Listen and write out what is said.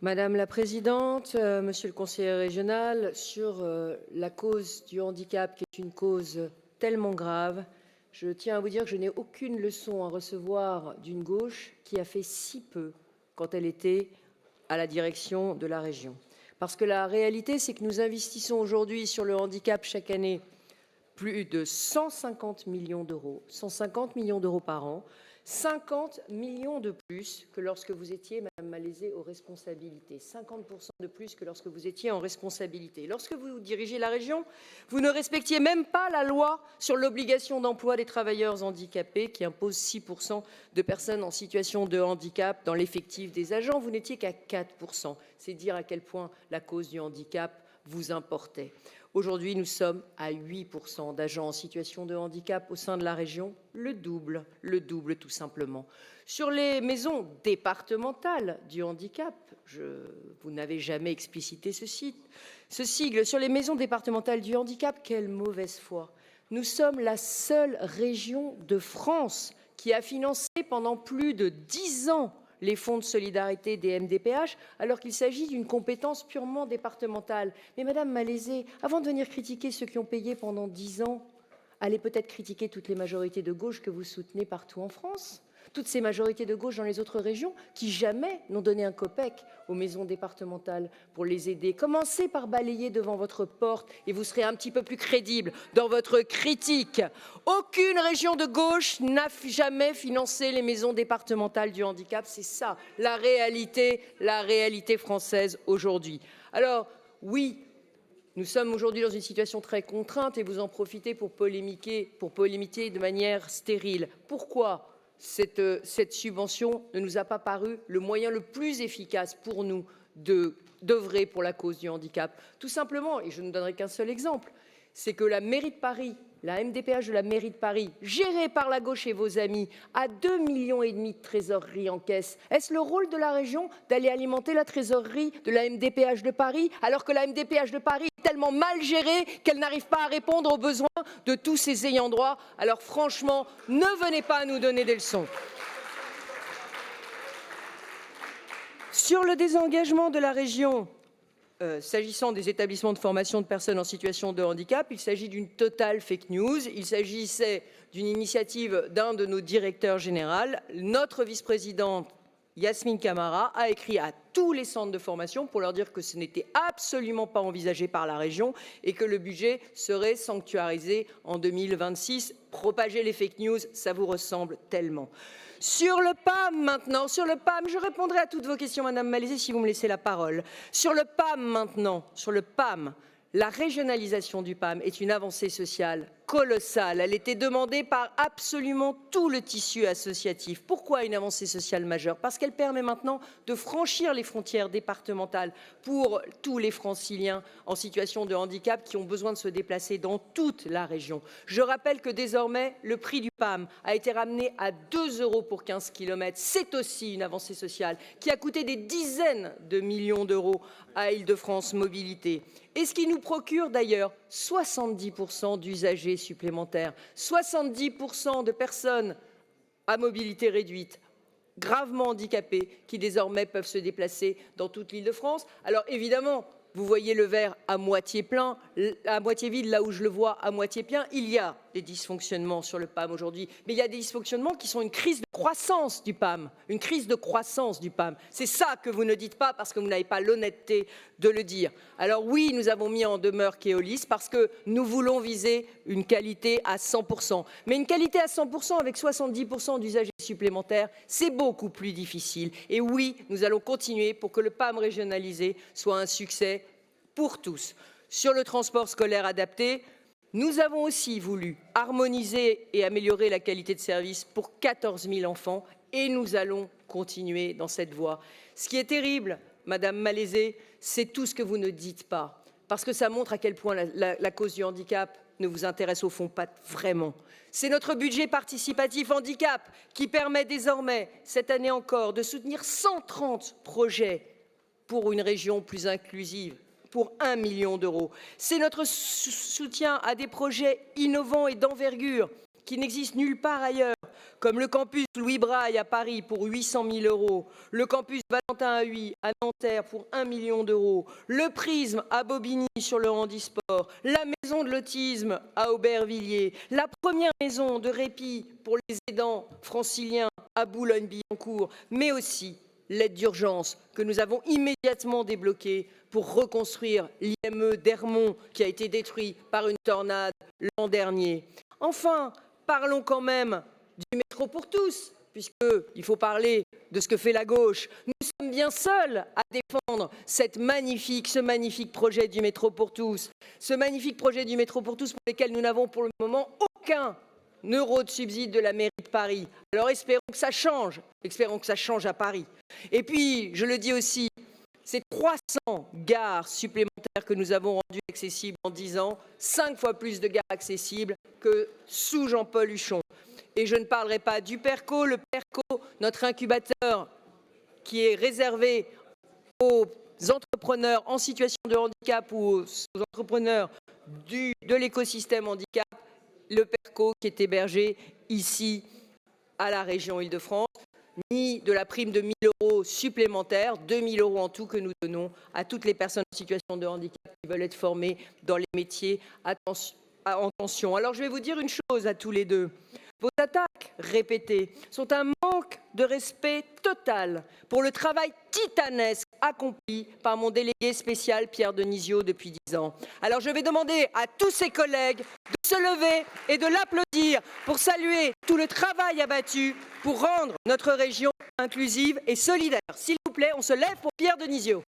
Madame la Présidente, Monsieur le conseiller régional, sur la cause du handicap, qui est une cause tellement grave, je tiens à vous dire que je n'ai aucune leçon à recevoir d'une gauche qui a fait si peu quand elle était à la direction de la région. Parce que la réalité, c'est que nous investissons aujourd'hui sur le handicap chaque année plus de 150 millions d'euros, 150 millions d'euros par an, 50 millions de plus que lorsque vous étiez, Madame Malézé, aux responsabilités, 50% de plus que lorsque vous étiez en responsabilité. Lorsque vous dirigez la région, vous ne respectiez même pas la loi sur l'obligation d'emploi des travailleurs handicapés qui impose 6% de personnes en situation de handicap dans l'effectif des agents. Vous n'étiez qu'à 4%. C'est dire à quel point la cause du handicap vous importait. Aujourd'hui, nous sommes à 8% d'agents en situation de handicap au sein de la région, le double tout simplement. Sur les maisons départementales du handicap, vous n'avez jamais explicité ce sigle. Sur les maisons départementales du handicap, quelle mauvaise foi. Nous sommes la seule région de France qui a financé pendant plus de 10 ans les fonds de solidarité des MDPH, alors qu'il s'agit d'une compétence purement départementale. Mais Madame Malézé, avant de venir critiquer ceux qui ont payé pendant 10 ans, allez peut-être critiquer toutes les majorités de gauche que vous soutenez partout en France, toutes ces majorités de gauche dans les autres régions qui jamais n'ont donné un copec aux maisons départementales pour les aider. Commencez par balayer devant votre porte et vous serez un petit peu plus crédible dans votre critique. Aucune région de gauche n'a jamais financé les maisons départementales du handicap. C'est ça, la réalité française aujourd'hui. Alors, oui, nous sommes aujourd'hui dans une situation très contrainte et vous en profitez pour polémiquer de manière stérile. Pourquoi cette subvention ne nous a pas paru le moyen le plus efficace pour nous d'œuvrer pour la cause du handicap? Tout simplement, et je ne donnerai qu'un seul exemple, c'est que la mairie de Paris, la MDPH de la mairie de Paris, gérée par la gauche et vos amis, a 2,5 millions de trésorerie en caisse. Est-ce le rôle de la région d'aller alimenter la trésorerie de la MDPH de Paris, alors que la MDPH de Paris est tellement mal gérée qu'elle n'arrive pas à répondre aux besoins de tous ses ayants droit? Alors franchement, ne venez pas nous donner des leçons. Sur le désengagement de la région, s'agissant des établissements de formation de personnes en situation de handicap, il s'agit d'une totale fake news. Il s'agissait d'une initiative d'un de nos directeurs généraux. Notre vice-présidente Yasmine Camara a écrit à tous les centres de formation pour leur dire que ce n'était absolument pas envisagé par la région et que le budget serait sanctuarisé en 2026. Propager les fake news, ça vous ressemble tellement. Sur le PAM maintenant, sur le PAM, je répondrai à toutes vos questions, Madame Malézé, si vous me laissez la parole. Sur le PAM maintenant, sur le PAM, la régionalisation du PAM est une avancée sociale colossale. Elle était demandée par absolument tout le tissu associatif. Pourquoi une avancée sociale majeure? Parce qu'elle permet maintenant de franchir les frontières départementales pour tous les franciliens en situation de handicap qui ont besoin de se déplacer dans toute la région. Je rappelle que désormais, le prix du PAM a été ramené à 2 € pour 15 km. C'est aussi une avancée sociale qui a coûté des dizaines de millions d'euros à Île-de-France Mobilité. Et ce qui nous procure d'ailleurs 70% d'usagers supplémentaires, 70% de personnes à mobilité réduite, gravement handicapées, qui désormais peuvent se déplacer dans toute l'Île-de-France. Alors évidemment, vous voyez le verre à moitié plein, à moitié vide, là où je le vois à moitié plein. Il y a des dysfonctionnements sur le PAM aujourd'hui, mais il y a des dysfonctionnements qui sont une crise de croissance du PAM, une crise de croissance du PAM. C'est ça que vous ne dites pas parce que vous n'avez pas l'honnêteté de le dire. Alors oui, nous avons mis en demeure Keolis parce que nous voulons viser une qualité à 100%. Mais une qualité à 100% avec 70% d'usagers supplémentaires, c'est beaucoup plus difficile. Et oui, nous allons continuer pour que le PAM régionalisé soit un succès pour tous. Sur le transport scolaire adapté, nous avons aussi voulu harmoniser et améliorer la qualité de service pour 14 000 enfants et nous allons continuer dans cette voie. Ce qui est terrible, Madame Malézé, c'est tout ce que vous ne dites pas, parce que ça montre à quel point la cause du handicap ne vous intéresse au fond pas vraiment. C'est notre budget participatif handicap qui permet désormais, cette année encore, de soutenir 130 projets pour une région plus inclusive, pour 1 million d'euros. C'est notre soutien à des projets innovants et d'envergure qui n'existent nulle part ailleurs, comme le campus Louis Braille à Paris pour 800 000 €, le campus Valentin Huy à Nanterre pour 1 million d'euros, le Prisme à Bobigny sur le handisport, la maison de l'autisme à Aubervilliers, la première maison de répit pour les aidants franciliens à Boulogne-Billancourt, mais aussi l'aide d'urgence que nous avons immédiatement débloquée pour reconstruire l'IME d'Hermont qui a été détruit par une tornade l'an dernier. Enfin, parlons quand même du métro pour tous, puisqu'il faut parler de ce que fait la gauche. Nous sommes bien seuls à défendre ce magnifique projet du métro pour tous. Ce magnifique projet du métro pour tous pour lequel nous n'avons pour le moment aucun euro de subside de la mairie de Paris. Alors espérons que ça change à Paris. Et puis, je le dis aussi, ces 300 gares supplémentaires que nous avons rendues accessibles en 10 ans, 5 fois plus de gares accessibles que sous Jean-Paul Huchon. Et je ne parlerai pas du PERCO, le PERCO, notre incubateur qui est réservé aux entrepreneurs en situation de handicap ou aux entrepreneurs de l'écosystème handicap, le PERCO qui est hébergé ici à la région Île-de-France, ni de la prime de 1 000 € supplémentaires, 2 000 € en tout que nous donnons à toutes les personnes en situation de handicap qui veulent être formées dans les métiers en tension. Alors je vais vous dire une chose à tous les deux. Vos attaques répétées sont un manque de respect total pour le travail titanesque accompli par mon délégué spécial Pierre Denisio depuis 10 ans. Alors je vais demander à tous ses collègues de se lever et de l'applaudir pour saluer tout le travail abattu pour rendre notre région inclusive et solidaire. S'il vous plaît, on se lève pour Pierre Denisio.